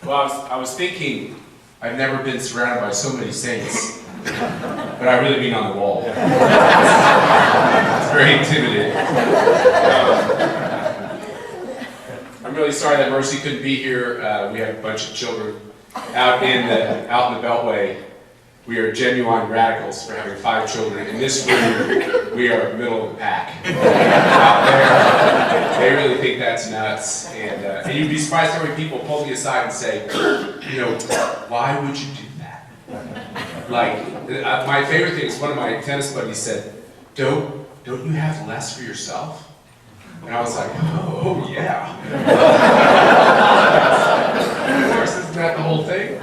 Well, I was thinking, I've never been surrounded by so many saints, but I really mean on the wall. It's very intimidating. I'm really sorry that Mercy couldn't be here. We have a bunch of children out in the Beltway. We are genuine radicals for having 5 children. In this room, we are middle of the pack. Out there, they really think that's nuts. And you'd be surprised how many people pull me aside and say, why would you do that? Like, my favorite thing is one of my tennis buddies said, don't you have less for yourself? And I was like, oh yeah. Of course, isn't that the whole thing?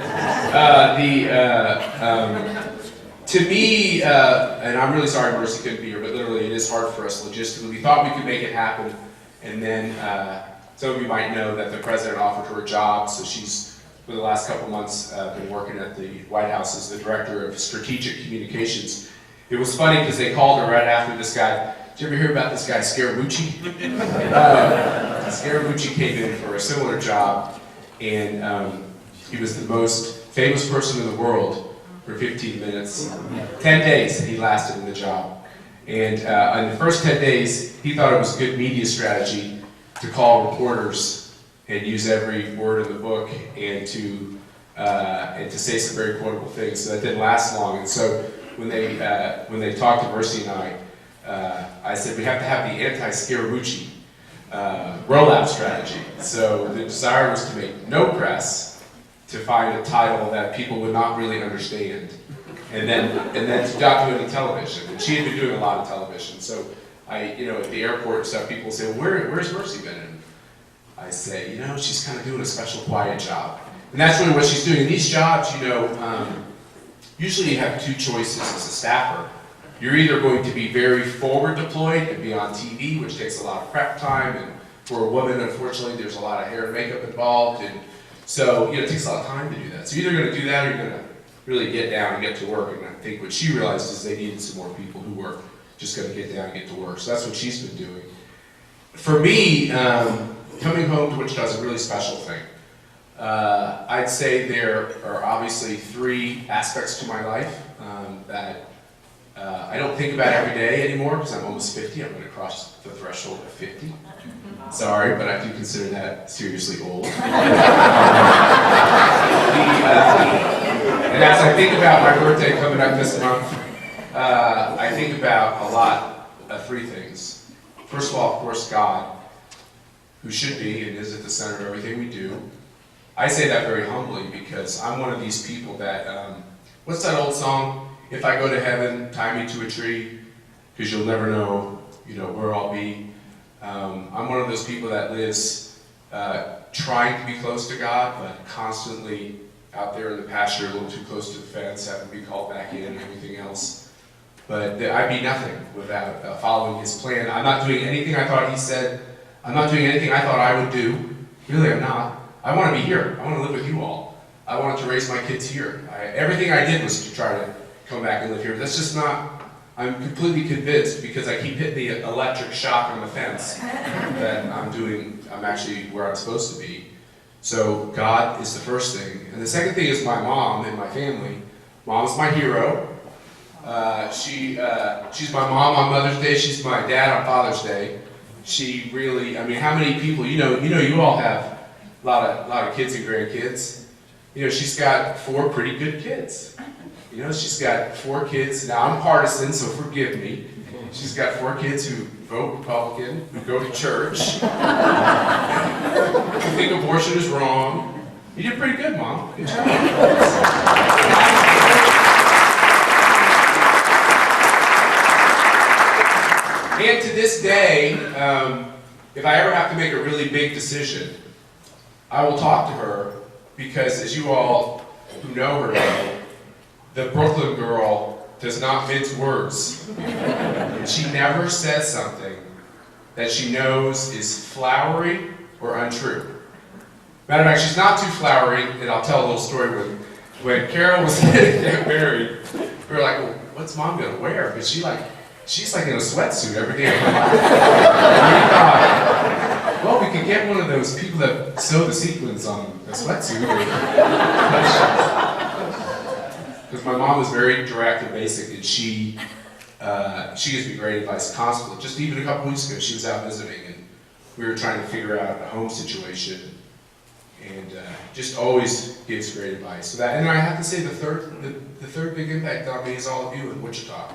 To me, and I'm really sorry Mercy couldn't be here, but literally it is hard for us logistically. We thought we could make it happen, and then some of you might know that the president offered her a job, so she's, for the last couple months, been working at the White House as the director of strategic communications. It was funny because they called her right after this guy. Did you ever hear about this guy, Scaramucci? Scaramucci came in for a similar job, and he was the most famous person in the world for 15 minutes. 10 days he lasted in the job. And in the first 10 days, he thought it was good media strategy to call reporters and use every word in the book and to say some very quotable things. So that didn't last long. And so when they talked to Mercy and I said, we have to have the anti-Scaramucci rollout strategy. So the desire was to make no press, to find a title that people would not really understand, and then to not do any television. And she had been doing a lot of television. So at the airport and stuff, people say, well, where's Mercy been? And I say, she's kind of doing a special quiet job. And that's really what she's doing. In these jobs, usually you have 2 choices as a staffer. You're either going to be very forward deployed and be on TV, which takes a lot of prep time, and for a woman, unfortunately, there's a lot of hair and makeup involved, and so it takes a lot of time to do that. So you're either going to do that or you're going to really get down and get to work. And I think what she realized is they needed some more people who were just going to get down and get to work. So that's what she's been doing. For me, coming home to Wichita is a really special thing. I'd say there are obviously 3 aspects to my life that I don't think about every day anymore because I'm almost 50. I'm going to cross the threshold of 50. Sorry, but I do consider that seriously old. And as I think about my birthday coming up this month, I think about a lot of 3 things. First of all, of course, God, who should be and is at the center of everything we do. I say that very humbly because I'm one of these people that, what's that old song? If I go to heaven, tie me to a tree, because you'll never know, where I'll be. I'm one of those people that lives trying to be close to God, but constantly out there in the pasture, a little too close to the fence, having to be called back in and everything else. But I'd be nothing without following His plan. I'm not doing anything I thought He said. I'm not doing anything I thought I would do. Really, I'm not. I want to be here. I want to live with you all. I wanted to raise my kids here. Everything I did was to try to come back and live here. That's just not. I'm completely convinced because I keep hitting the electric shock on the fence that I'm actually where I'm supposed to be. So God is the first thing. And the second thing is my mom and my family. Mom's my hero. She's my mom on Mother's Day. She's my dad on Father's Day. She really, how many people, you all have a lot of kids and grandkids. She's got 4 pretty good kids. She's got 4 kids. Now, I'm partisan, so forgive me. She's got 4 kids who vote Republican, who go to church, who think abortion is wrong. You did pretty good, Mom. Good job. And to this day, if I ever have to make a really big decision, I will talk to her because, as you all who know her know, the Brooklyn girl does not mince words. She never says something that she knows is flowery or untrue. Matter of fact, she's not too flowery, and I'll tell a little story. When Carol was getting married, we were like, well, what's Mom gonna wear? Because she's like in a sweatsuit every day of her life. And we thought, well, we can could get one of those people that sew the sequins on a sweatsuit. Because my mom was very direct and basic, and she gives me great advice constantly. Just even a couple weeks ago, she was out visiting, and we were trying to figure out a home situation, and just always gives great advice. So that, and I have to say, the third big impact on me is all of you in Wichita.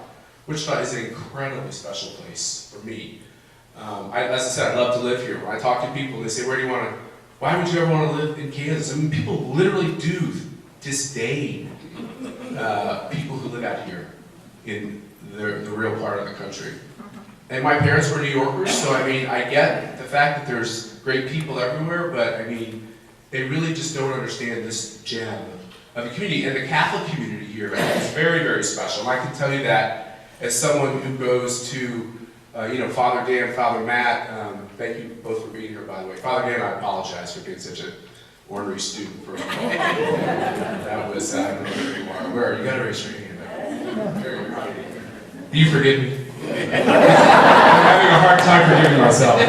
Wichita is an incredibly special place for me. As I said, I love to live here. When I talk to people, they say, why would you ever want to live in Kansas? I mean, people literally do disdain people who live out here in the real part of the country. And my parents were New Yorkers, so I mean, I get the fact that there's great people everywhere, but I mean, they really just don't understand this gem of the community. And the Catholic community here is very, very special. And I can tell you that as someone who goes to Father Dan, Father Matt, thank you both for being here, by the way. Father Dan, I apologize for being such an ornery student, first of all. That was, I don't know where you are. Where? You gotta raise your hand. Very proud of you. Do you forgive me? I'm having a hard time forgiving myself.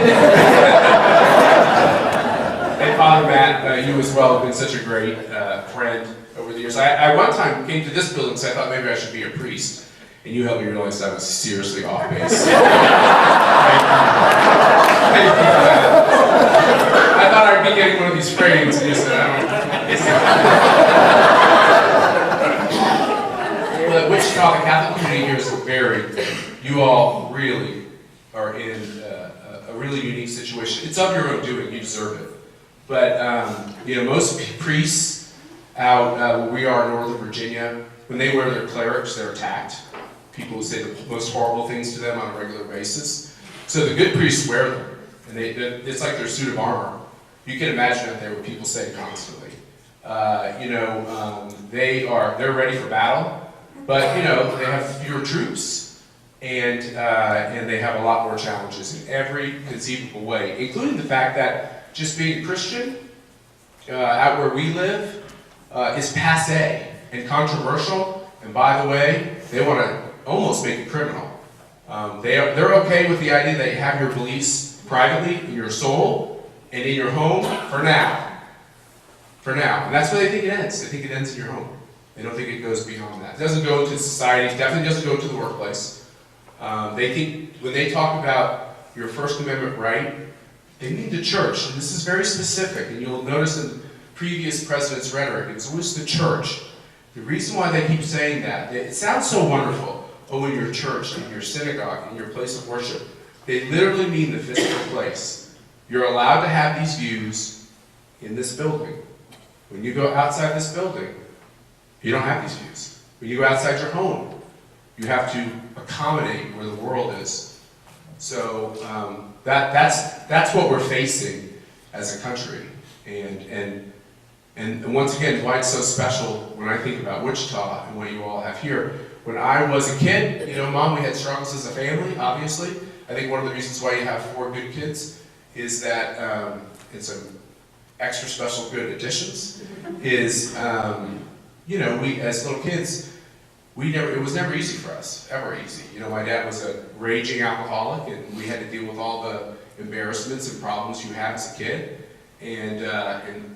And Father Matt, you as well have been such a great friend over the years. I one time came to this building because I thought maybe I should be a priest. And you helped me realize that I was seriously off base. Thank you. Thank you for that. I thought I'd be getting one of these frames, and you said, But Wichita, the Catholic community here is you all really are in a really unique situation. It's of your own doing, you deserve it. But, most priests out where we are in Northern Virginia, when they wear their clerics, they're attacked. People who say the most horrible things to them on a regular basis. So the good priests wear them, and it's like their suit of armor. You can imagine that there what people say constantly. They're ready for battle, but they have fewer troops, and they have a lot more challenges in every conceivable way, including the fact that just being Christian out where we live is passé and controversial. And by the way, they want to almost make it criminal. They're okay with the idea that you have your beliefs privately in your soul and in your home for now. For now. And that's where they think it ends. They think it ends in your home. They don't think it goes beyond that. It doesn't go into society. It definitely doesn't go to the workplace. They think when they talk about your First Amendment right, they mean the church. And this is very specific. And you'll notice in previous presidents' rhetoric, it's always the church. The reason why they keep saying that, it sounds so wonderful. Oh, in your church, in your synagogue, in your place of worship. They literally mean the physical place. You're allowed to have these views in this building. When you go outside this building, you don't have these views. When you go outside your home, you have to accommodate where the world is. So that's what we're facing as a country. And once again, why it's so special when I think about Wichita and what you all have here. When I was a kid, Mom, we had struggles as a family, obviously. I think one of the reasons why you have 4 good kids is that, and some extra special good additions, is, we, as little kids, it was never easy for us, ever easy. My dad was a raging alcoholic, and we had to deal with all the embarrassments and problems you have as a kid. And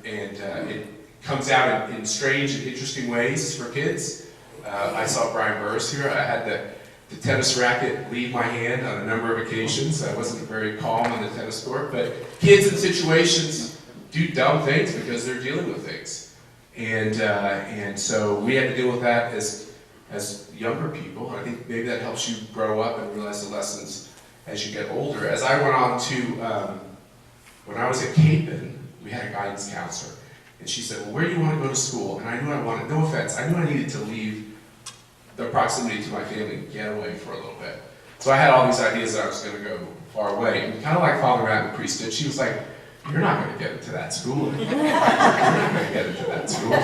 it comes out in strange and interesting ways for kids. I saw Brian Burris here. I had the tennis racket leave my hand on a number of occasions. I wasn't very calm on the tennis court, but kids in situations do dumb things because they're dealing with things. And so we had to deal with that as younger people. I think maybe that helps you grow up and realize the lessons as you get older. As I went on to, when I was at Capon, we had a guidance counselor. And she said, well, where do you want to go to school? And I knew I wanted, no offense, I knew I needed to leave the proximity to my family and get away for a little bit. So I had all these ideas that I was going to go far away. And kind of like Father Matt, the priest, did, she was like, you're not going to get into that school. You're not going to get into that school.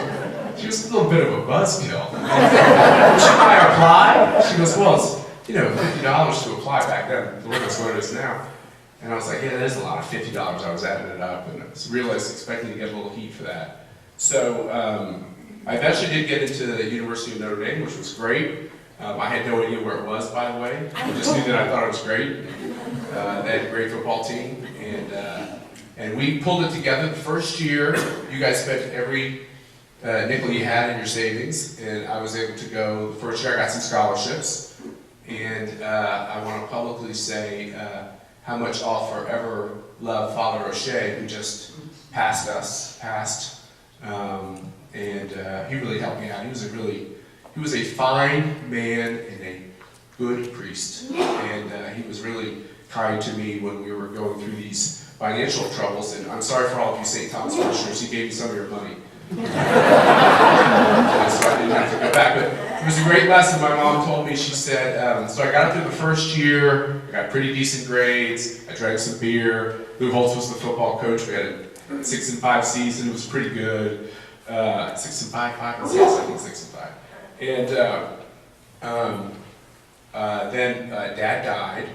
She was a little bit of a buzzkill. Should I apply? She goes, well, it's $50 to apply back then. Lord knows what it is now. And I was like, yeah, that is a lot of $50. I was adding it up, and I realized expecting to get a little heat for that. So I eventually did get into the University of Notre Dame, which was great. I had no idea where it was, by the way. I just knew that I thought it was great. They had a great football team, and And we pulled it together. The first year, you guys spent every nickel you had in your savings, and I was able to go. The first year I got some scholarships, and I want to publicly say how much I'll forever love Father O'Shea, who just passed, and he really helped me out. He was a fine man and a good priest, and he was really kind to me when we were going through these financial troubles. And I'm sorry for all of you St. Thomas parishioners, he gave me some of your money. So I didn't have to go back, but it was a great lesson. My mom told me, she said, so I got up through the first year, I got pretty decent grades, I drank some beer. Lou Holtz was the football coach. We had a 6-5 season, it was pretty good. 6-5, 5-6, I think 6-5. And then Dad died,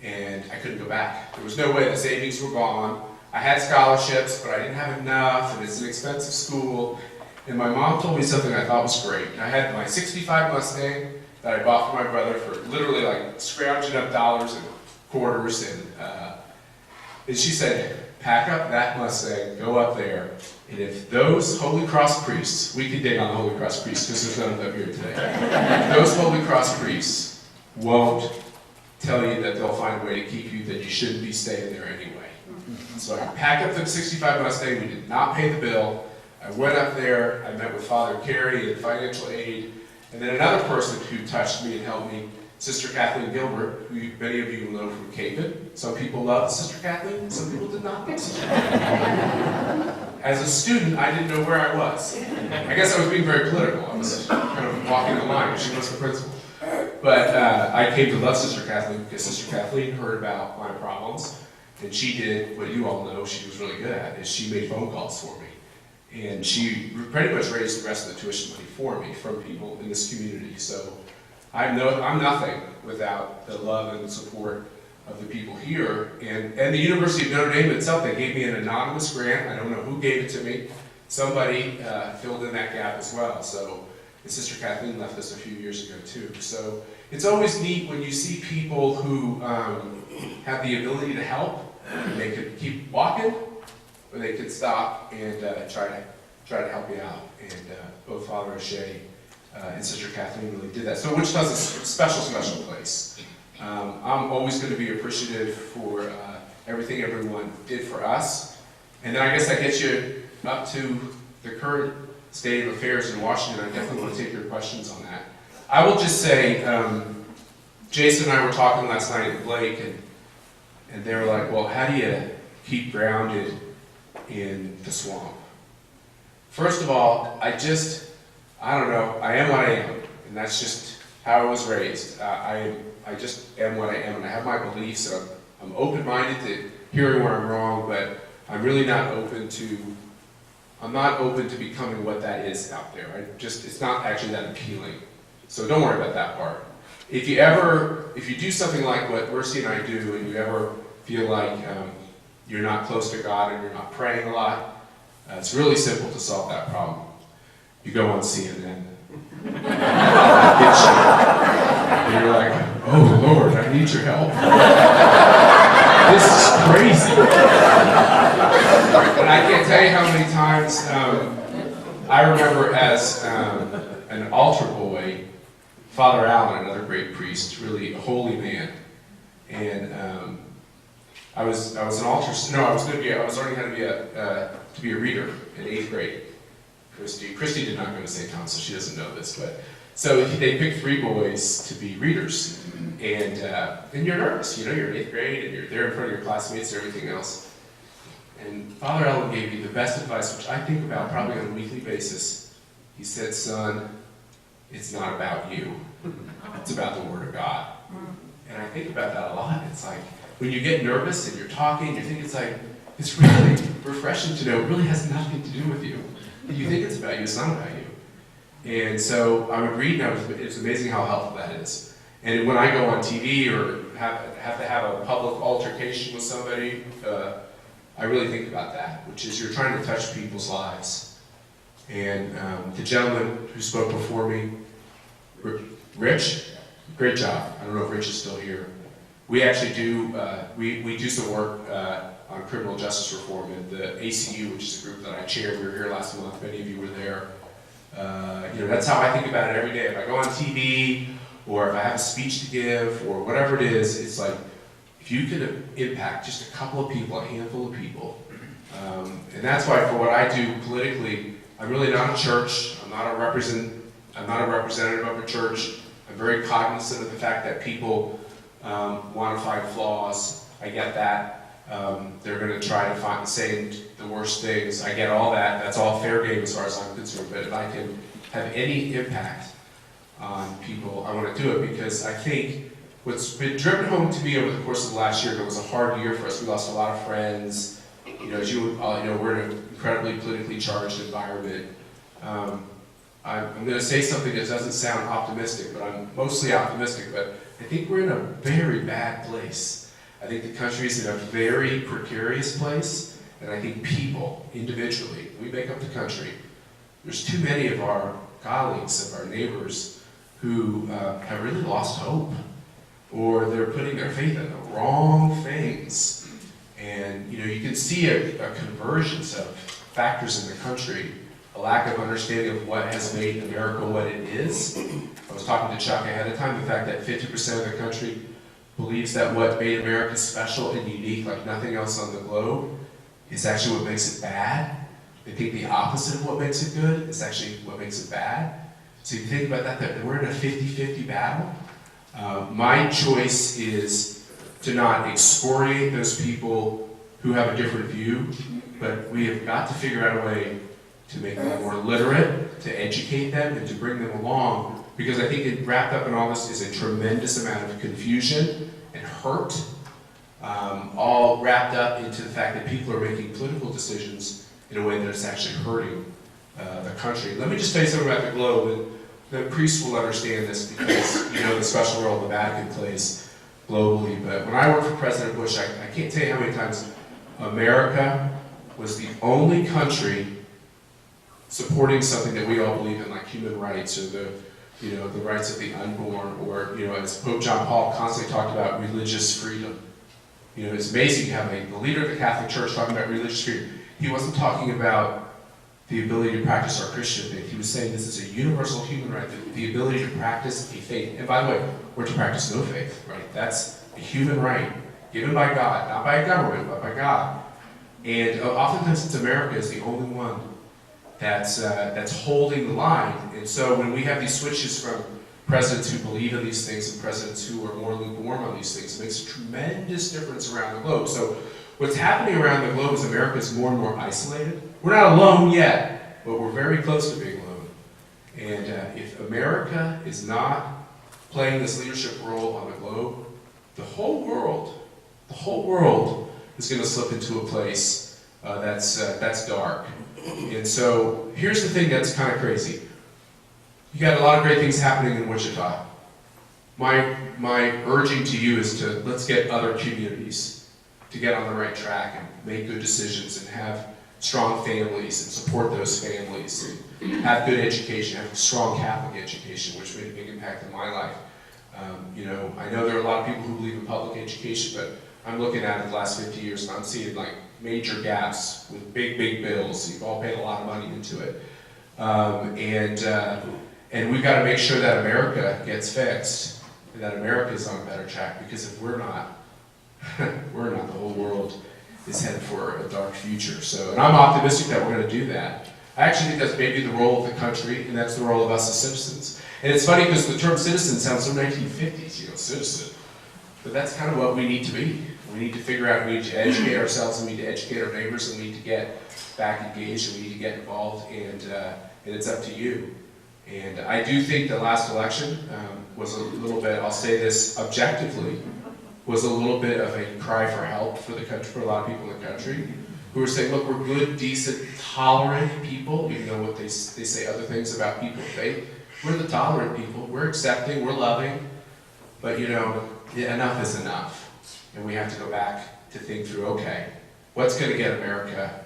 and I couldn't go back. There was no way. The savings were gone. I had scholarships, but I didn't have enough, and it's an expensive school. And my mom told me something I thought was great. I had my 65 Mustang that I bought for my brother for literally like scrounging up dollars and quarters, and she said, pack up that Mustang, go up there, and if those Holy Cross priests, we could dig on the Holy Cross priests because there's none of them here today, if those Holy Cross priests won't tell you that they'll find a way to keep you, that you shouldn't be staying there anyway. So I packed up the 65 Mustang, we did not pay the bill. I went up there, I met with Father Carey and financial aid, and then another person who touched me and helped me, Sister Kathleen Gilbert, who many of you will know from Capon. Some people love Sister Kathleen, some people did not love Sister Kathleen. As a student, I didn't know where I was. I guess I was being very political. I was kind of walking the line. She was the principal. But I came to love Sister Kathleen because Sister Kathleen heard about my problems, and she did what you all know she was really good at, is she made phone calls for me. And she pretty much raised the rest of the tuition money for me from people in this community. So I'm nothing without the love and support of the people here. And the University of Notre Dame itself, they gave me an anonymous grant. I don't know who gave it to me. Somebody filled in that gap as well. So, and Sister Kathleen left us a few years ago too. So it's always neat when you see people who have the ability to help, and they could keep walking, or they could stop and try to help you out. And both Father O'Shea and Sister Kathleen really did that. So Wichita's a special place. I'm always going to be appreciative for everything everyone did for us. And then I guess that gets you up to the current state of affairs in Washington. I definitely want to take your questions on that. I will just say, Jason and I were talking last night at Blake, and they were like, well, how do you keep grounded in the swamp? First of all, I don't know, I am what I am, and that's just how I was raised. I just am what I am, and I have my beliefs, and I'm open-minded to hearing where I'm wrong, but I'm really not open to becoming what that is out there. It's not actually that appealing. So don't worry about that part. If you do something like what Mercy and I do, and you ever feel like you're not close to God and you're not praying a lot, it's really simple to solve that problem. You go on CNN. And you're like, oh Lord, I need your help. This is crazy. And I can't tell you how many times I remember as an altar boy, Father Allen, another great priest, really a holy man, and I was learning how to be a reader in 8th grade. Christy did not go to St. Thomas, so she doesn't know this, but so they picked 3 boys to be readers, and you're nervous, you're in 8th grade, and you're there in front of your classmates and everything else. And Father Allen gave me the best advice, which I think about probably on a weekly basis. He said, son, it's not about you. It's about the Word of God. And I think about that a lot. It's like, when you get nervous and you're talking, you think it's really refreshing to know it really has nothing to do with you. You think it's about you, it's not about you. And so I would read, and it's amazing how helpful that is. And when I go on TV or have to have a public altercation with somebody, I really think about that, which is you're trying to touch people's lives. And the gentleman who spoke before me, Rich, great job. I don't know if Rich is still here. We actually do, we do some work on criminal justice reform, and the ACU, which is a group that I chair. We were here last month. Many of you were there. That's how I think about it every day. If I go on TV, or if I have a speech to give, or whatever it is, it's like, if you could impact just a couple of people, a handful of people. And that's why for what I do politically, I'm really not a church. I'm not a representative of a church. I'm very cognizant of the fact that people want to find flaws. I get that. They're going to try to say the worst things. I get all that. That's all fair game as far as I'm concerned. But if I can have any impact on people, I want to do it, because I think what's been driven home to me over the course of the last year, it was a hard year for us. We lost a lot of friends. As you we're in an incredibly politically charged environment. I'm going to say something that doesn't sound optimistic, but I'm mostly optimistic. But I think we're in a very bad place. I think the country is in a very precarious place, and I think people, individually, we make up the country. There's too many of our colleagues, of our neighbors, who have really lost hope, or they're putting their faith in the wrong things. And you can see a convergence of factors in the country, a lack of understanding of what has made America what it is. I was talking to Chuck ahead of time, the fact that 50% of the country believes that what made America special and unique, like nothing else on the globe, is actually what makes it bad. They think the opposite of what makes it good is actually what makes it bad. So you think about that we're in a 50-50 battle. My choice is to not excoriate those people who have a different view, but we have got to figure out a way to make them more literate, to educate them, and to bring them along, because I think wrapped up in all this is a tremendous amount of confusion and hurt, all wrapped up into the fact that people are making political decisions in a way that is actually hurting the country. Let me just tell you something about the globe, and the priests will understand this because the special role the Vatican plays globally. But when I worked for President Bush, I can't tell you how many times America was the only country supporting something that we all believe in, like human rights, or the rights of the unborn, or as Pope John Paul constantly talked about, religious freedom. It's amazing to have the leader of the Catholic Church talking about religious freedom. He wasn't talking about the ability to practice our Christian faith. He was saying this is a universal human right, the ability to practice a faith. And by the way, we're to practice no faith, right? That's a human right given by God, not by a government, but by God. And oftentimes it's America is the only one that's holding the line. And so when we have these switches from presidents who believe in these things and presidents who are more lukewarm on these things, it makes a tremendous difference around the globe. So what's happening around the globe is America is more and more isolated. We're not alone yet, but we're very close to being alone. And if America is not playing this leadership role on the globe, the whole world is going to slip into a place that's dark. And so here's the thing that's kind of crazy. You got a lot of great things happening in Wichita. My urging to you is to let's get other communities to get on the right track and make good decisions and have strong families and support those families and have good education, have strong Catholic education, which made a big impact in my life. I know there are a lot of people who believe in public education, but I'm looking at it the last 50 years and I'm seeing major gaps with big bills. You've all paid a lot of money into it. And we've got to make sure that America gets fixed and that America is on a better track, because if we're not, the whole world is headed for a dark future. So, and I'm optimistic that we're going to do that. I actually think that's maybe the role of the country, and that's the role of us as citizens. And it's funny because the term citizen sounds so 1950s, citizen. But that's kind of what we need to be. We need to figure out, we need to educate ourselves, and we need to educate our neighbors, and we need to get back engaged, and we need to get involved, and it's up to you. And I do think the last election was a little bit, I'll say this objectively, was a little bit of a cry for help for the country, for a lot of people in the country, who are saying, look, we're good, decent, tolerant people, even though they say other things about people of faith. We're the tolerant people, we're accepting, we're loving, but enough is enough. And we have to go back to think through, okay, what's going to get America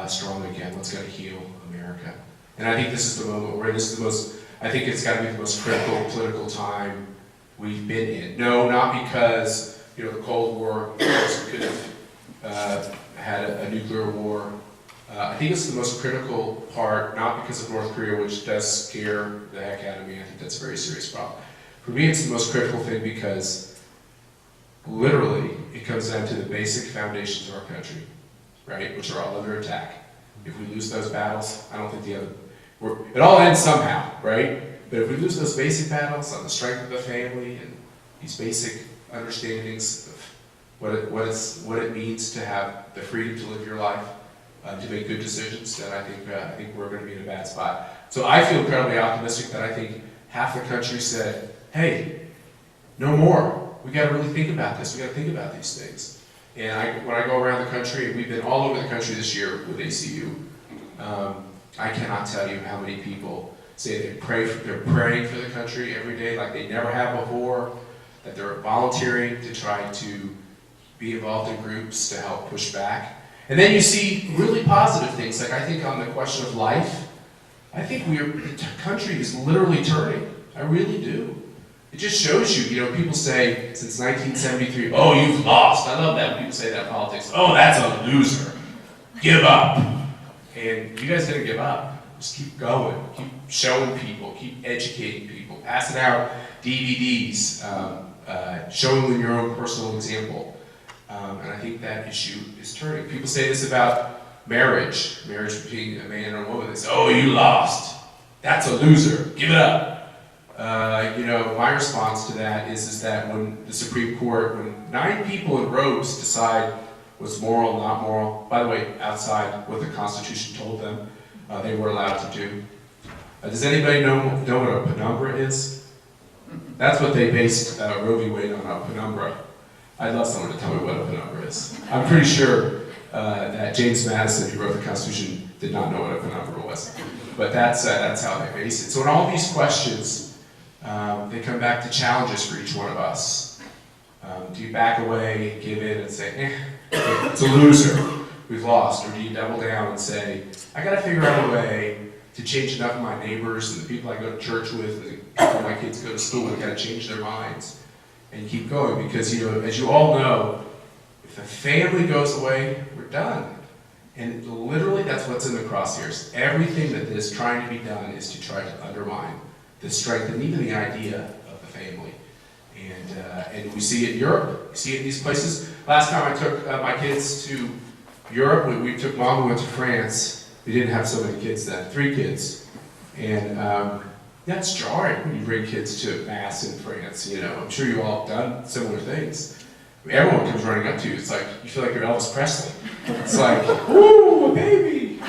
strong again? What's going to heal America? And I think this is the moment where I think it's got to be the most critical political time we've been in. No, not because, the Cold War could have had a nuclear war. I think it's the most critical part, not because of North Korea, which does scare the heck out of me. I think that's a very serious problem. For me, it's the most critical thing because literally it comes down to the basic foundations of our country, right, which are all under attack. If we lose those battles, I don't think it all ends somehow, right? But if we lose those basic battles on the strength of the family and these basic understandings of what it means to have the freedom to live your life, to make good decisions, then I think we're going to be in a bad spot. So I feel incredibly optimistic that I think half the country said, hey, no more. We got to really think about this. We got to think about these things. And when I go around the country, and we've been all over the country this year with ACU, I cannot tell you how many people say they're praying for the country every day like they never have before, that they're volunteering to try to be involved in groups to help push back. And then you see really positive things, like I think on the question of life, I think the country is literally turning. I really do. It just shows you, people say since 1973, oh, you've lost. I love that when people say that in politics. Oh, that's a loser. Give up. And you guys didn't give up. Just keep going. Keep showing people. Keep educating people. Passing out DVDs. Showing them your own personal example. And I think that issue is turning. People say this about marriage between a man and a woman. They say, oh, you lost. That's a loser. Give it up. My response to that is that when the Supreme Court, when 9 people in robes decide what's moral, not moral, by the way, outside what the Constitution told them they were allowed to do. Does anybody know what a penumbra is? That's what they based Roe v. Wade on, a penumbra. I'd love someone to tell me what a penumbra is. I'm pretty sure that James Madison, who wrote the Constitution, did not know what a penumbra was. But that's how they base it. So in all these questions, they come back to challenges for each one of us. Do you back away, give in, and say, it's a loser, we've lost? Or do you double down and say, I gotta figure out a way to change enough of my neighbors and the people I go to church with and the people my kids go to school with, gotta change their minds and keep going? Because, as you all know, if the family goes away, we're done. And literally that's what's in the crosshairs. Everything that is trying to be done is to try to undermine the strength and even the idea of the family. And we see it in Europe, we see it in these places. Last time I took my kids to Europe, we took Mom, we went to France. We didn't have so many kids then, 3 kids. And that's jarring when you bring kids to Mass in France. I'm sure you all have done similar things. Everyone comes running up to you. It's like, you feel like you're Elvis Presley. It's like, ooh, a baby.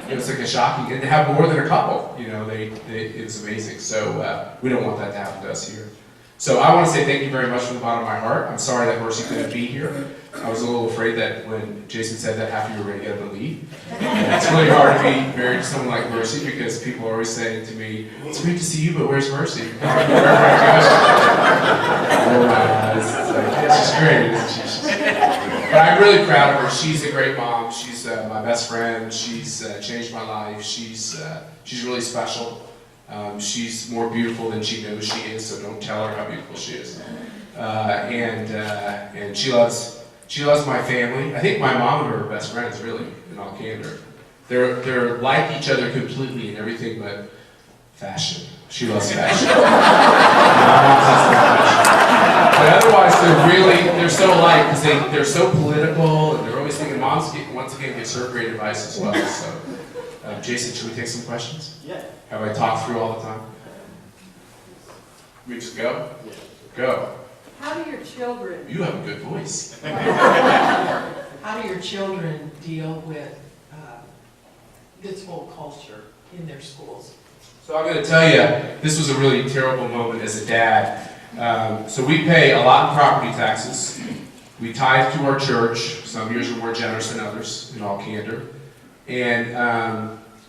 It was like a shocking, and to have more than a couple, it was amazing. So we don't want that to happen to us here. So I want to say thank you very much from the bottom of my heart. I'm sorry that Mercy couldn't be here. I was a little afraid that when Jason said that, half of you were going to get up and leave. And it's really hard to be married to someone like Mercy because people are always saying to me, it's great to see you, but where's Mercy? Wherever I go. She's great, isn't she? But I'm really proud of her. She's a great mom. She's my best friend. She's changed my life. She's really special. She's more beautiful than she knows she is, so don't tell her how beautiful she is. And she loves my family. I think my mom and her are best friends, really, in all candor. They're like each other completely in everything but fashion. She loves fashion. But otherwise, they're so alike because they're so political and they're always thinking. Mom's once again gives her great advice as well. So, Jason, should we take some questions? Yeah. Have I talked through all the time? We just go? Yeah. Go. How do your children, You have a good voice. how do your children deal with this whole culture in their schools? So I'm going to tell you, this was a really terrible moment as a dad. So we pay a lot in property taxes. We tithe to our church. Some years are more generous than others, in all candor. And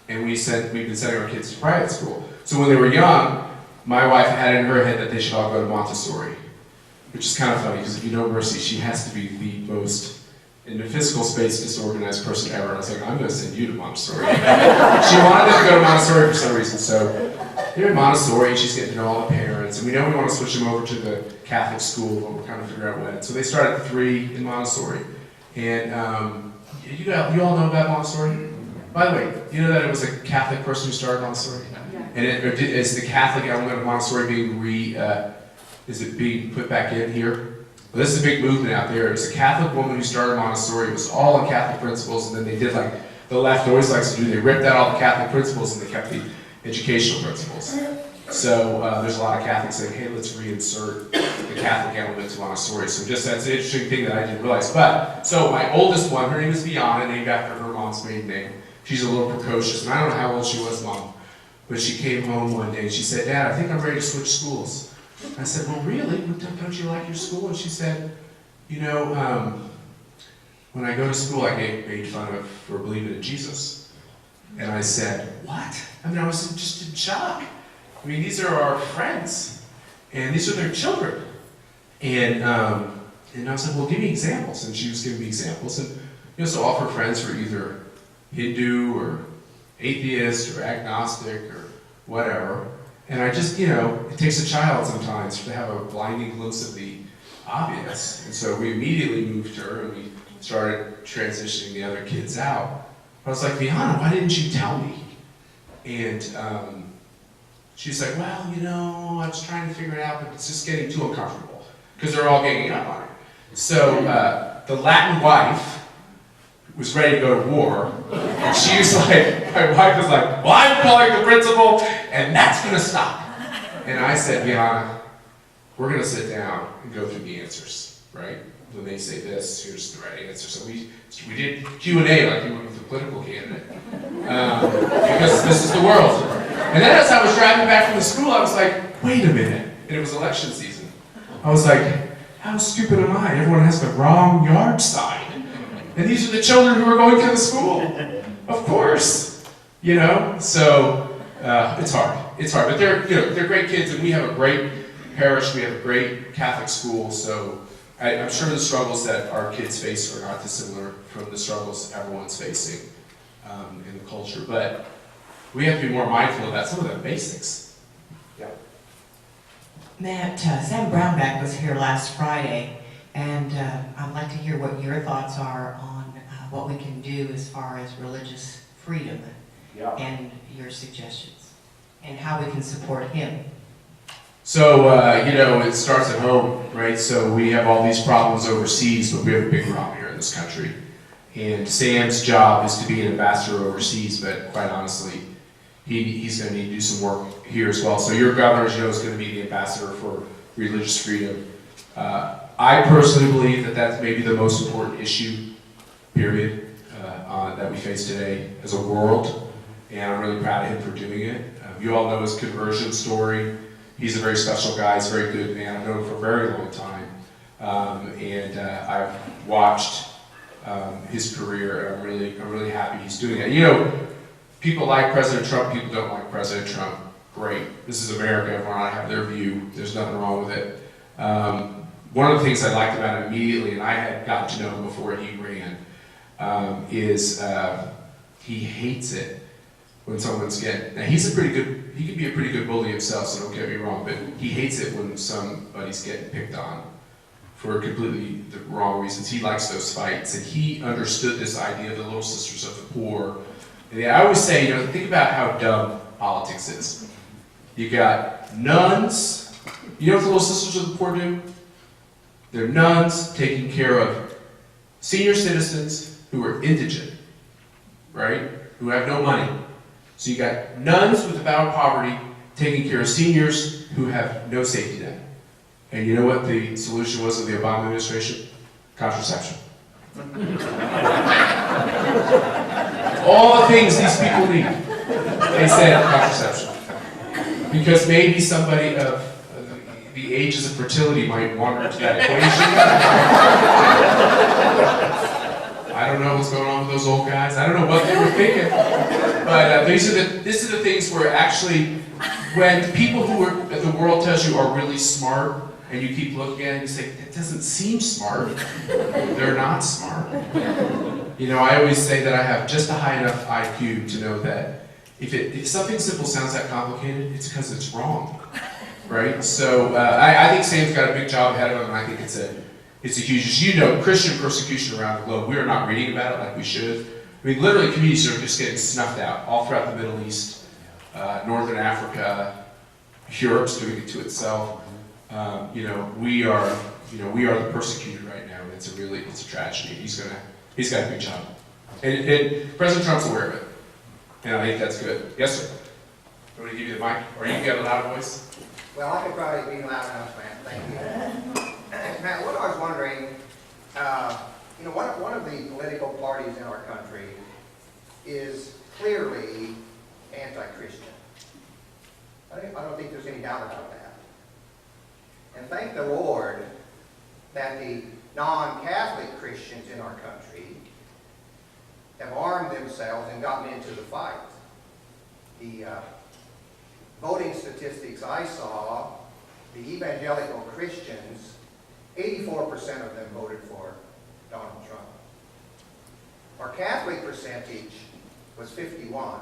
we've been sending our kids to private school. So when they were young, my wife had it in her head that they should all go to Montessori, which is kind of funny because if you know Mercy, she has to be the most, in the physical space, disorganized person ever. And I was like, I'm going to send you to Montessori. She wanted them to go to Montessori for some reason. So they're in Montessori, she's getting to know all the parents, and we know we want to switch them over to the Catholic school, but we're kind of figuring out when. So they start at 3 in Montessori. And you all know about Montessori? By the way, you know that it was a Catholic person who started Montessori? And is the Catholic element of Montessori being is it being put back in here? Well, this is a big movement out there. It was a Catholic woman who started Montessori. It was all on Catholic principles, and then they did like the left always likes to do. They ripped out all the Catholic principles and they kept the educational principles. So there's a lot of Catholics saying, hey, let's reinsert the Catholic element to Montessori. So just that's an interesting thing that I didn't realize. But, so my oldest one, her name is Viana, named after her mom's maiden name. She's a little precocious, and I don't know how old she was, Mom. But she came home one day and she said, Dad, I think I'm ready to switch schools. I said, well, really? Don't you like your school? And she said, you know, when I go to school, I get made fun of for believing in Jesus. And I said, what? I mean, I was just in shock. I mean, these are our friends, and these are their children. And I was like, well, give me examples. And she was giving me examples. And so all of her friends were either Hindu or atheist or agnostic or whatever. And I just, it takes a child sometimes to have a blinding glimpse of the obvious. And so we immediately moved her and we started transitioning the other kids out. I was like, Viana, why didn't you tell me? And she's like, well, I was trying to figure it out, but it's just getting too uncomfortable because they're all ganging up on her. So the Latin wife was ready to go to war, and she was like, my wife was like, well, I'm calling the principal, and that's going to stop. And I said, Viana, we're going to sit down and go through the answers, right? When they say this, here's the right answer. So we did Q&A like you would with a political candidate, because this is the world. And then as I was driving back from the school, I was like, wait a minute. And it was election season. I was like, how stupid am I? Everyone has the wrong yard sign. And these are the children who are going to the school. Of course. So it's hard. It's hard. But they're great kids, and we have a great parish. We have a great Catholic school. So I'm sure the struggles that our kids face are not dissimilar from the struggles everyone's facing in the culture. But we have to be more mindful about some of the basics. Yeah. Matt, Sam Brownback was here last Friday, and I'd like to hear what your thoughts are on what we can do as far as religious freedom and your suggestions, and how we can support him. So, it starts at home, right? So we have all these problems overseas, but we have a big problem here in this country. And Sam's job is to be an ambassador overseas, but quite honestly, he's going to need to do some work here as well. So your governor, as you know, is going to be the ambassador for religious freedom. I personally believe that that's maybe the most important issue, period, that we face today as a world. And I'm really proud of him for doing it. You all know his conversion story. He's a very special guy. He's a very good man. I've known him for a very long time. I've watched his career, and I'm really happy he's doing it. People like President Trump, people don't like President Trump. Great. This is America. Everyone ought to have their view. There's nothing wrong with it. One of the things I liked about him immediately, and I had gotten to know him before he ran, is he hates it when someone's getting... Now, he can be a pretty good bully himself, so don't get me wrong, but he hates it when somebody's getting picked on for completely the wrong reasons. He likes those fights, and he understood this idea of the little sisters of the poor. And I always say, think about how dumb politics is. You got nuns. You know what the little sisters of the poor do? They're nuns taking care of senior citizens who are indigent, right? Who have no money. So you got nuns with the vow of poverty taking care of seniors who have no safety net. And you know what the solution was of the Obama administration? Contraception. All the things these people need. They said contraception. Because maybe somebody of the ages of fertility might wander into that equation. I don't know what's going on with those old guys. I don't know what they were thinking. But these are the things where actually, when people the world tells you are really smart, and you keep looking at it and you say, it doesn't seem smart. They're not smart. I always say that I have just a high enough IQ to know that if something simple sounds that complicated, it's because it's wrong, right? So I think Sam's got a big job ahead of him, and I think It's a huge, as you know, Christian persecution around the globe, we are not reading about it like we should. I mean, literally communities are just getting snuffed out all throughout the Middle East, Northern Africa, Europe's doing it to itself. We are the persecuted right now, and it's a tragedy. He's got a big job. And President Trump's aware of it. And I think that's good. Yes, sir? I'm going to give you the mic, or you can get a loud voice. Well, I could probably be loud enough, man. Thank you. Matt, what I was wondering, one of the political parties in our country is clearly anti-Christian. I don't think there's any doubt about that. And thank the Lord that the non-Catholic Christians in our country have armed themselves and gotten into the fight. The voting statistics I saw, the evangelical Christians, 84% of them voted for Donald Trump. Our Catholic percentage was 51.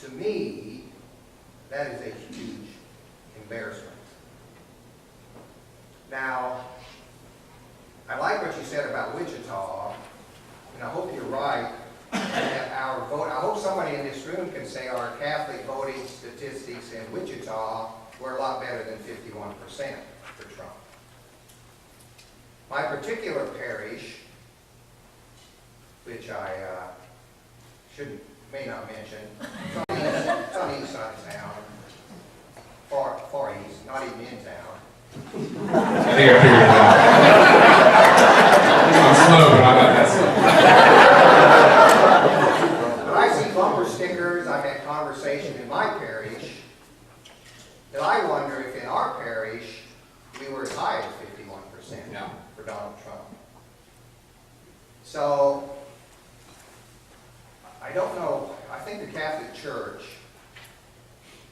To me, that is a huge embarrassment. Now, I like what you said about Wichita, and I hope you're right that our vote, I hope somebody in this room can say our Catholic voting statistics in Wichita were a lot better than 51% for Trump. My particular parish, which I may not mention, it's on the east side of town, far east, not even in town. I think I figured it out. I'm slow, but I'm not that slow. But I see bumper stickers, I've had conversation in my parish, that I wonder if in our parish, we were as high as 51% Yeah. for Donald Trump. So, I don't know, I think the Catholic Church,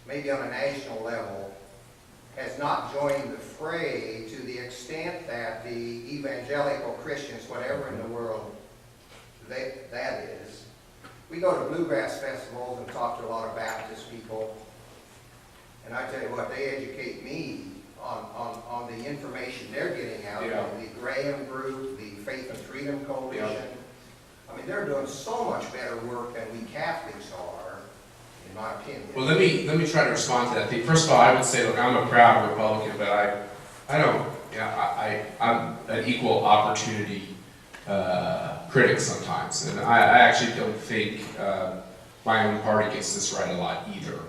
maybe on a national level, has not joined the fray to the extent that the evangelical Christians, whatever in the world that is. We go to bluegrass festivals and talk to a lot of Baptist people, and I tell you what, they educate me on the information they're getting out Yeah. of the Graham Group, the Faith and Freedom Coalition. Yeah. I mean, they're doing so much better work than we Catholics are, in my opinion. Well, let me try to respond to that. First of all, I would say, look, I'm a proud Republican, but I'm an equal opportunity critic sometimes, and I actually don't think my own party gets this right a lot either.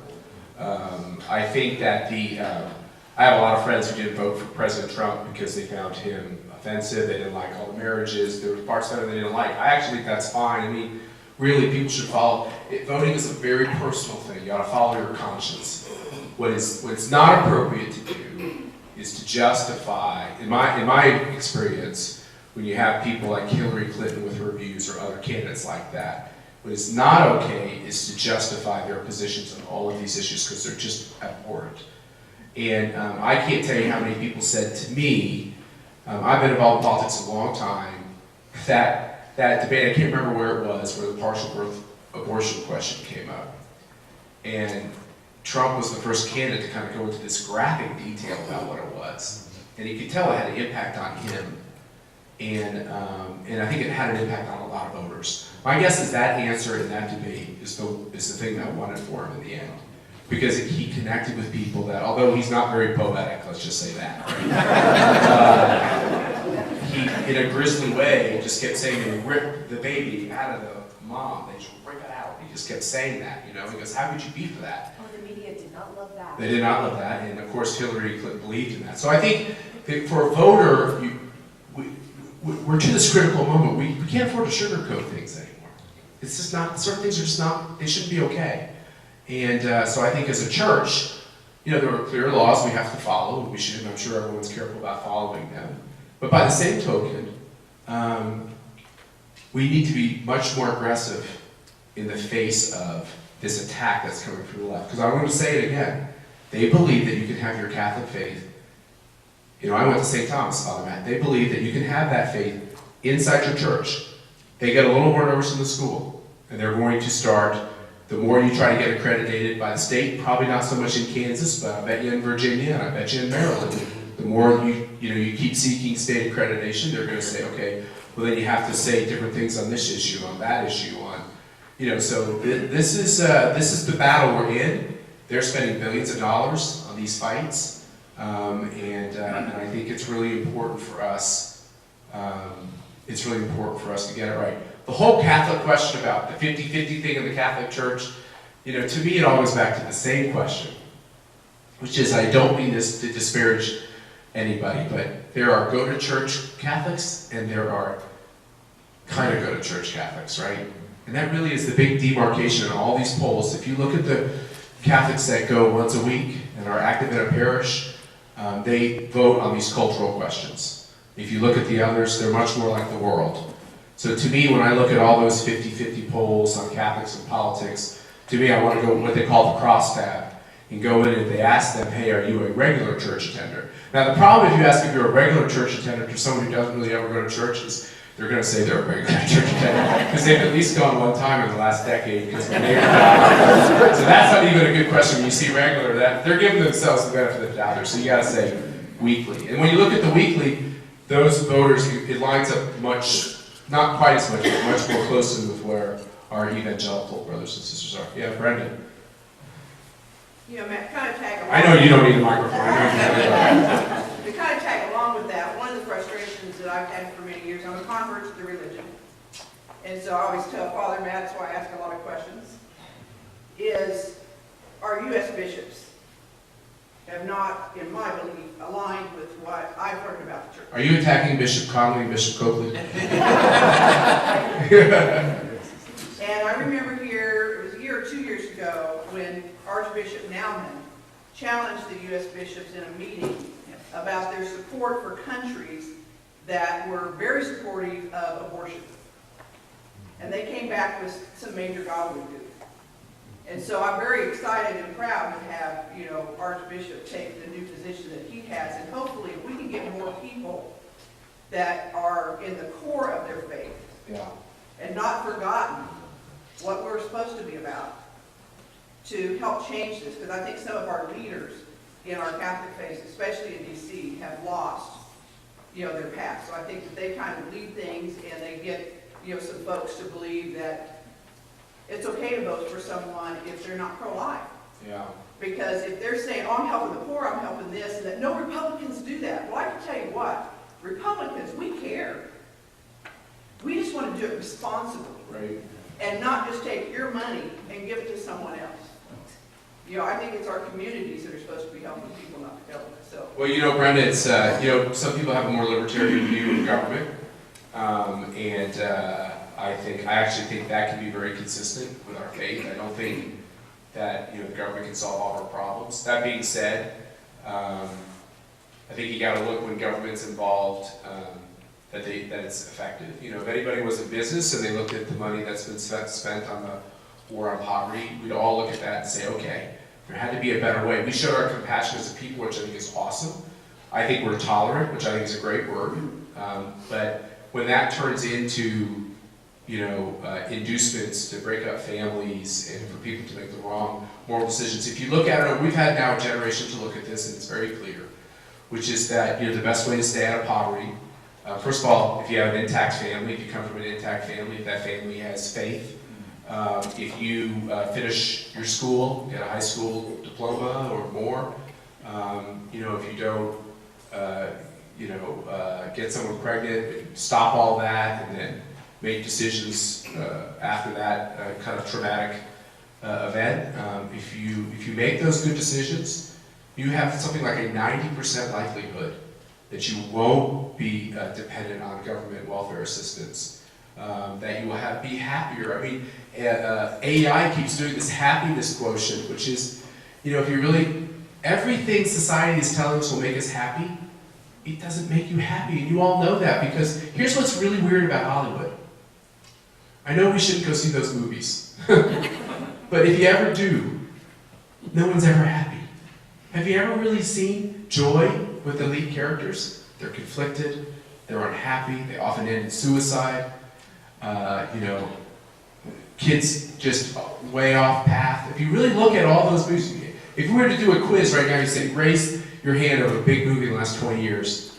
I think that I have a lot of friends who didn't vote for President Trump because they found him offensive, they didn't like all the marriages, there were parts of it they didn't like. I actually think that's fine. I mean, really, people should follow. Voting is a very personal thing. You ought to follow your conscience. What it's not appropriate to do is to justify, in my experience, when you have people like Hillary Clinton with her views or other candidates like that, what is not okay is to justify their positions on all of these issues because they're just abhorrent. And I can't tell you how many people said to me, I've been involved in politics a long time, that debate, I can't remember where it was, where the partial birth abortion question came up. And Trump was the first candidate to kind of go into this graphic detail about what it was. And you could tell it had an impact on him. And I think it had an impact on a lot of voters. My guess is that answer in that debate is the thing that won it for him in the end. Because he connected with people that, although he's not very poetic, let's just say that, he, in a grisly way, just kept saying they rip the baby out of the mom. They just rip it out. He just kept saying that, you know. He goes, how could you be for that? Oh, the media did not love that. They did not love that, and of course Hillary Clinton believed in that. So I think that for a voter, we're to this critical moment. We can't afford to sugarcoat things anymore. It's just not, certain things are just not, they shouldn't be okay. And so I think as a church, you know, there are clear laws we have to follow. We should, and I'm sure everyone's careful about following them. But by the same token, we need to be much more aggressive in the face of this attack that's coming from the left. Because I want to say it again. They believe that you can have your Catholic faith. You know, I went to St. Thomas, Father Matt. They believe that you can have that faith inside your church. They get a little more notice in the school. And they're going to start, the more you try to get accredited by the state, probably not so much in Kansas, but I bet you in Virginia, and I bet you in Maryland, the more you keep seeking state accreditation, they're going to say, okay, well then you have to say different things on this issue, on that issue, on, so this is the battle we're in. They're spending billions of dollars on these fights, and I think it's really important for us. It's really important for us to get it right. The whole Catholic question about the 50-50 thing in the Catholic Church, to me it all goes back to the same question, which is, I don't mean this to disparage anybody, but there are go-to-church Catholics and there are kind of go-to-church Catholics, right? And that really is the big demarcation in all these polls. If you look at the Catholics that go once a week and are active in a parish, they vote on these cultural questions. If you look at the others, they're much more like the world. So to me, when I look at all those 50-50 polls on Catholics and politics, to me I want to go what they call the crosstab and go in and they ask them, hey, are you a regular church attender? Now the problem if you ask if you're a regular church attender to someone who doesn't really ever go to church is they're going to say they're a regular church attender because they've at least gone one time in the last decade because my neighbor died. So that's not even a good question when you see regular. That they're giving themselves the benefit of the doubt there. So you got to say weekly. And when you look at the weekly, those voters, it lines up not quite as much, but much more closely with where our evangelical brothers and sisters are. Yeah, Brendan. Matt, kind of tag along. I know you don't need a microphone. I know you have To kind of tag along with that, one of the frustrations that I've had for many years, I'm a convert to the religion. And so I always tell Father Matt, that's why I ask a lot of questions, is our U.S. bishops have not, in my belief, aligned with what I've learned about the church. Are you attacking Bishop Connolly and Bishop Coakley? And I remember here, it was a year or 2 years ago, when Archbishop Naumann challenged the U.S. bishops in a meeting about their support for countries that were very supportive of abortion. And they came back with some major gobbledygook. And so I'm very excited and proud to have, Archbishop take the new position that he has. And hopefully if we can get more people that are in the core of their faith and not forgotten what we're supposed to be about to help change this. Because I think some of our leaders in our Catholic faith, especially in D.C., have lost, their path. So I think that they kind of lead things and they get, some folks to believe that it's okay to vote for someone if they're not pro-life. Yeah. Because if they're saying, oh, I'm helping the poor, I'm helping this, and that no Republicans do that. Well, I can tell you what, Republicans, we care. We just want to do it responsibly. Right. And not just take your money and give it to someone else. I think it's our communities that are supposed to be helping people, not the government. So. Well, Brenda, it's, some people have a more libertarian view of government. I actually think that can be very consistent with our faith. I don't think that, the government can solve all our problems. That being said, I think you got to look when government's involved, that it's effective. If anybody was in business and they looked at the money that's been spent on the war on poverty, we'd all look at that and say, okay, there had to be a better way. We showed our compassion as a people, which I think is awesome. I think we're tolerant, which I think is a great word. But when that turns into, inducements to break up families and for people to make the wrong moral decisions, if you look at it, we've had now a generation to look at this and it's very clear, which is that, the best way to stay out of poverty, first of all, if you have an intact family, if you come from an intact family, if that family has faith, if you finish your school, get a high school diploma or more, if you don't, get someone pregnant, stop all that, and then make decisions after that kind of traumatic event. If you make those good decisions, you have something like a 90% likelihood that you won't be dependent on government welfare assistance. That you will be happier. I mean, AEI keeps doing this happiness quotient, which is, if you really, everything society is telling us will make us happy, it doesn't make you happy, and you all know that, because here's what's really weird about Hollywood. I know we shouldn't go see those movies, but if you ever do, no one's ever happy. Have you ever really seen joy with the lead characters? They're conflicted, they're unhappy, they often end in suicide. Kids just way off path. If you really look at all those movies, if we were to do a quiz right now, you say, race your hand over a big movie in the last 20 years.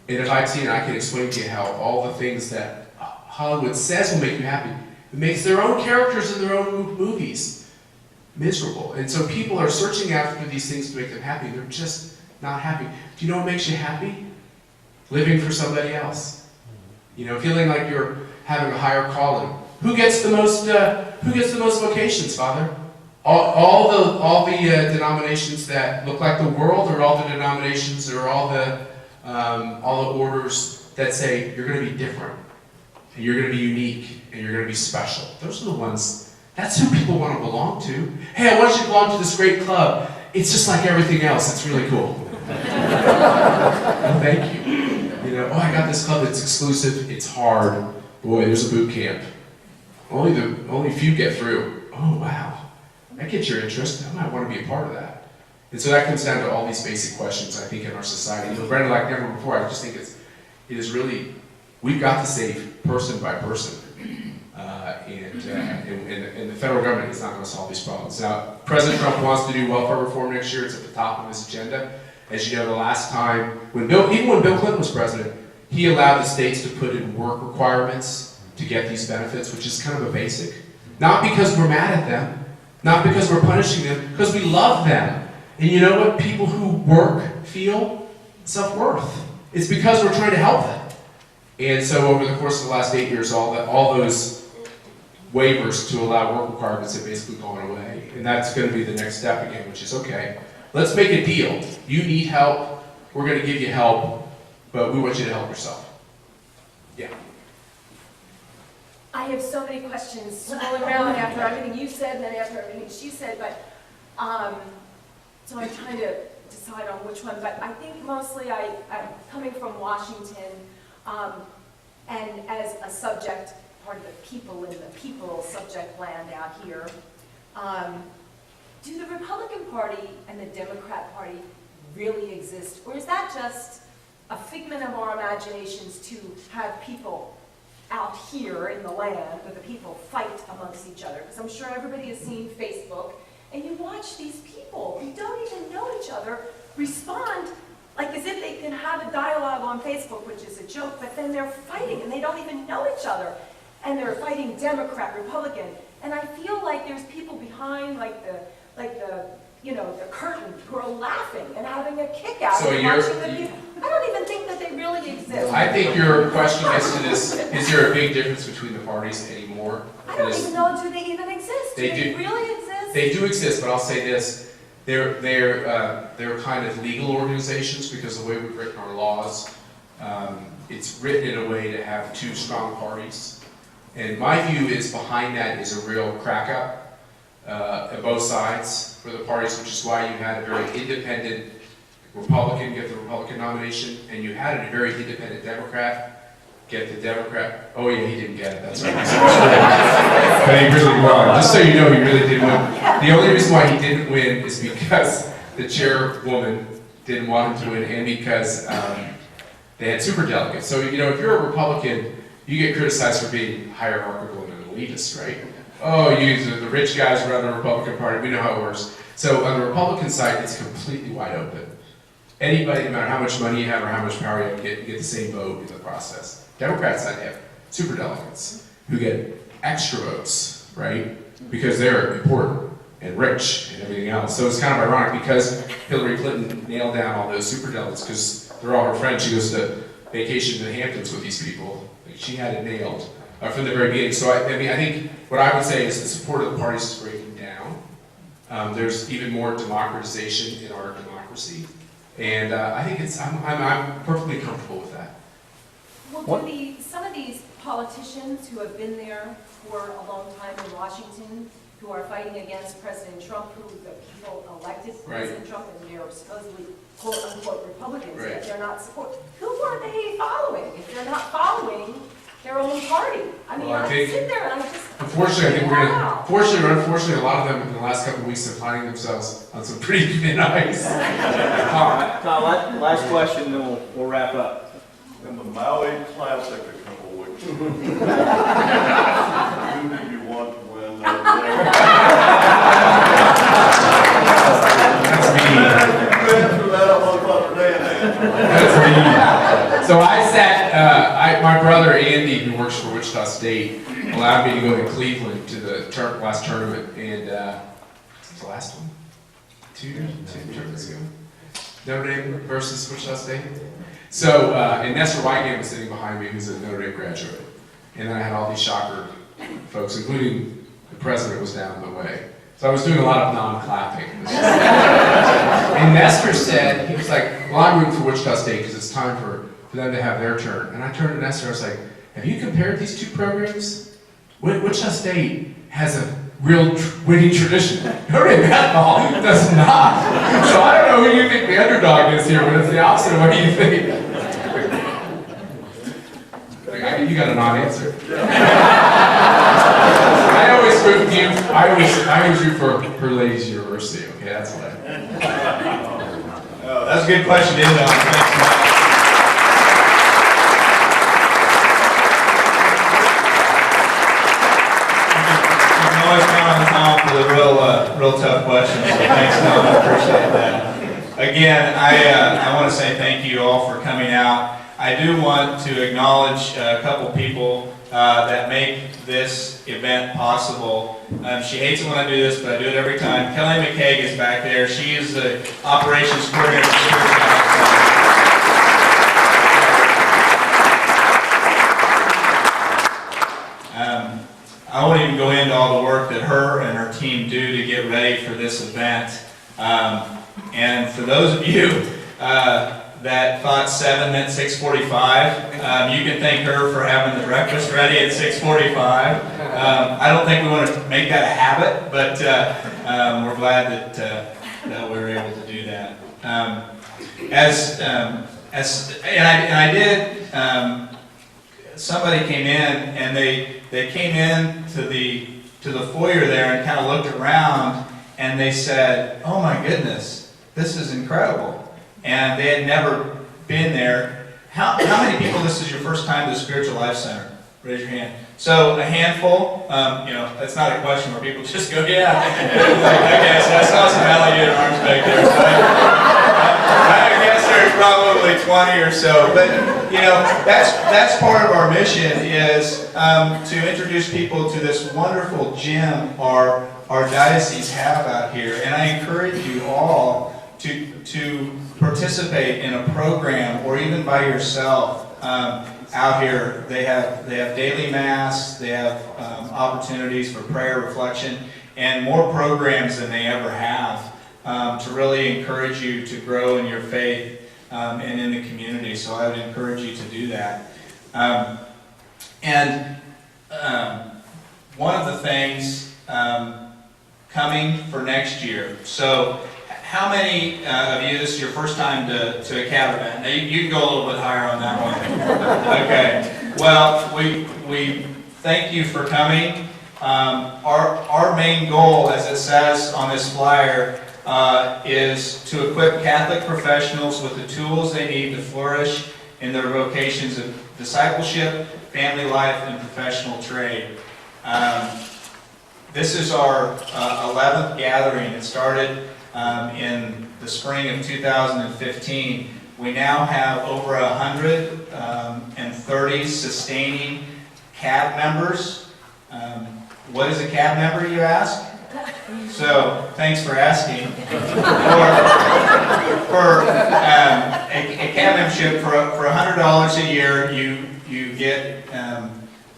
And if I'd seen it, I could explain to you how all the things that Hollywood says will make you happy, it makes their own characters in their own movies miserable. And so people are searching after these things to make them happy. They're just not happy. Do you know what makes you happy? Living for somebody else. You know, feeling like you're having a higher calling. Who gets the most vocations, Father? All the denominations that look like the world, or all the denominations, or all the orders that say you're going to be different, and you're going to be unique, and you're going to be special. Those are the ones. That's who people want to belong to. Hey, I want you to belong to this great club. It's just like everything else. It's really cool. Oh, thank you. You know, oh, I got this club that's exclusive. It's hard. Boy, there's a boot camp. Only a few get through. Oh, wow. That gets your interest. I might want to be a part of that. And so that comes down to all these basic questions, I think, in our society. You know, Brenda, like never before, I just think it is really, we've got to save person by person. And the federal government is not going to solve these problems. Now, President Trump wants to do welfare reform next year. It's at the top of his agenda. As you know, the last time, even when Bill Clinton was president, he allowed the states to put in work requirements to get these benefits, which is kind of a basic. Not because we're mad at them, not because we're punishing them, because we love them. And you know what people who work feel? Self-worth. It's because we're trying to help them. And so over the course of the last 8 years, all those waivers to allow work requirements have basically gone away. And that's going to be the next step again, which is, okay, let's make a deal. You need help, we're going to give you help, but we want you to help yourself. Yeah. I have so many questions swirling around after everything you said and then after everything she said, but so I'm trying to decide on which one. But I think mostly I'm coming from Washington, and as a subject, part of the people in the people subject land out here. Do the Republican Party and the Democrat Party really exist, or is that just a figment of our imaginations to have people out here in the land where the people fight amongst each other? Because I'm sure everybody has seen Facebook, and you watch these people who don't even know each other respond like as if they can have a dialogue on Facebook, which is a joke, but then they're fighting and they don't even know each other. And they're fighting Democrat, Republican. And I feel like there's people behind like the curtain who are laughing and having a kick out So of watching the people. I don't even think that they really exist. I think your question gets to this, is there a big difference between the parties anymore? I don't even know, do they even exist? They do do. they really exist? They do exist, but I'll say this, they're kind of legal organizations because the way we've written our laws, it's written in a way to have two strong parties. And my view is behind that is a real crack-up at both sides for the parties, which is why you had a very independent Republican get the Republican nomination, and you had a very independent Democrat get the Democrat. Oh yeah, he didn't get it, that's right. But he really won. Just so you know, he really did win. The only reason why he didn't win is because the chairwoman didn't want him to win, and because they had superdelegates. So, you know, if you're a Republican, you get criticized for being hierarchical and an elitist, right? Oh, the rich guys run the Republican Party, we know how it works. So on the Republican side, it's completely wide open. Anybody, no matter how much money you have or how much power you have, you get the same vote in the process. Democrats side, they have superdelegates who get extra votes, right? Because they're important and rich and everything else. So it's kind of ironic because Hillary Clinton nailed down all those superdelegates because they're all her friends. She goes to vacation to the Hamptons with these people. She had it nailed from the very beginning. So I think what I would say is the support of the parties is breaking down. There's even more democratization in our democracy, and I think I'm perfectly comfortable with that. Well, some of these politicians who have been there for a long time in Washington, who are fighting against President Trump, who the people elected President Trump, and they're supposedly quote-unquote Republicans, yet they're not supporting. Who are they following if they're not following their own party? I mean, I sit there and I just... Unfortunately, unfortunately, a lot of them in the last couple of weeks are finding themselves on some pretty thin ice. Tom, last question, then we'll wrap up. In the Maui Classic a couple of weeks ago, who do you want to win over there? That's me. Answer that That's me. So I sat, my brother Andy, who works for Wichita State, allowed me to go to Cleveland to the last tournament, and the last one? Two tournaments ago? Notre Dame versus Wichita State? So, and Nestor Whitegame was sitting behind me, who's a Notre Dame graduate. And then I had all these shocker folks, including the president was down the way. So I was doing a lot of non-clapping. And Nestor said, he was like, well, I'm rooting for Wichita State because it's time for them to have their turn. And I turned to Nestor, I was like, have you compared these two programs? Wichita State has a real winning tradition. Notre Dame basketball does not. So I don't know who you think the underdog is here, but it's the opposite of what you think. You got a non-answer. I always root for you. I always root for Ladies University. Okay, that's what Oh, that's a good question to end on. Thanks, Matt. You can always count on Tom for the real tough questions. So thanks, Tom. I appreciate that. Again, I want to say thank you all for coming out. I do want to acknowledge a couple people that make this event possible. She hates it when I do this, but I do it every time. Kelly McKaig is back there. She is the operations coordinator for Spears. I won't even go into all the work that her and her team do to get ready for this event. And for those of you that thought 7 meant 6:45. You can thank her for having the breakfast ready at 6:45. I don't think we want to make that a habit, but we're glad that we were able to do that. I did. Somebody came in and they came in to the foyer there and kind of looked around and they said, "Oh my goodness, this is incredible." And they had never been there. How many people, this is your first time to the Spiritual Life Center? Raise your hand. So a handful, that's not a question where people just go, yeah. Okay, so I saw some alligator arms back there. So I guess there's probably 20 or so. But, that's part of our mission is to introduce people to this wonderful gym our diocese have out here. And I encourage you all to participate in a program or even by yourself out here. They have daily mass, they have opportunities for prayer, reflection, and more programs than they ever have to really encourage you to grow in your faith and in the community. So I would encourage you to do that. One of the things coming for next year. So how many of you, this is your first time to a CAB event? Now you can go a little bit higher on that one. Okay. Well, we thank you for coming. Our main goal, as it says on this flyer, is to equip Catholic professionals with the tools they need to flourish in their vocations of discipleship, family life, and professional trade. This is our 11th gathering. It started in the spring of 2015. We now have over 130 sustaining CAB members. What is a CAB member, you ask? So, thanks for asking. For a CAB membership, for $100 a year, you get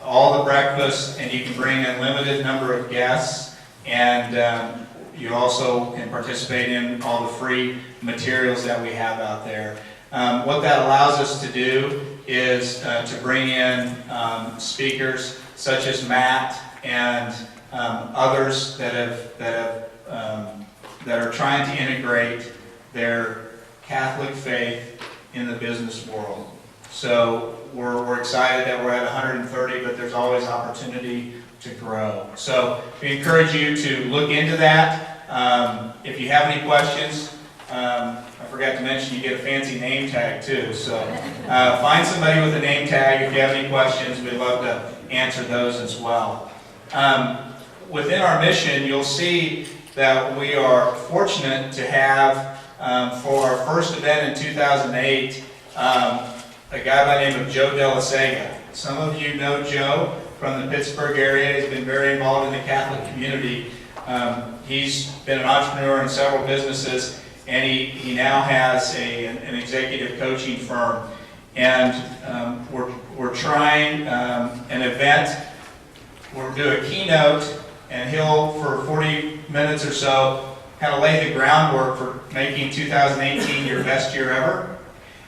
all the breakfast, and you can bring an unlimited number of guests, and you also can participate in all the free materials that we have out there. What that allows us to do is to bring in speakers such as Matt and others that are trying to integrate their Catholic faith in the business world. So we're excited that we're at 130, but there's always opportunity to grow. So we encourage you to look into that. If you have any questions, I forgot to mention you get a fancy name tag too. So find somebody with a name tag if you have any questions. We'd love to answer those as well. Within our mission, you'll see that we are fortunate to have for our first event in 2008, a guy by the name of Joe Delasega. Some of you know Joe from the Pittsburgh area. He's been very involved in the Catholic community. He's been an entrepreneur in several businesses, and he now has an executive coaching firm. And we're trying an event. We'll do a keynote, and he'll, for 40 minutes or so, kind of lay the groundwork for making 2018 your best year ever.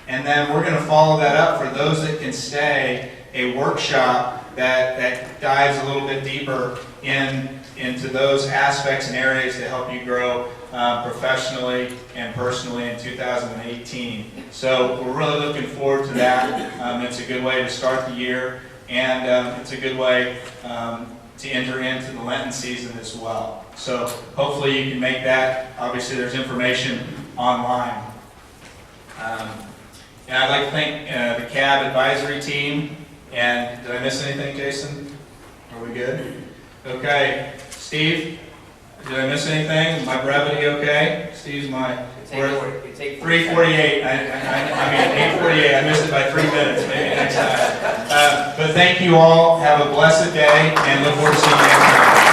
And then we're going to follow that up, for those that can stay, a workshop that dives a little bit deeper into those aspects and areas that help you grow professionally and personally in 2018. So we're really looking forward to that. It's a good way to start the year, and it's a good way to enter into the Lenten season as well. So hopefully you can make that. Obviously there's information online. And I'd like to thank the CAB advisory team. And did I miss anything, Jason? Are we good? Okay. Steve, did I miss anything? Is my brevity okay? Steve's my... We're at 3:48. I mean 8:48. I missed it by 3 minutes. Maybe next time. But thank you all. Have a blessed day, and look forward to seeing you next time.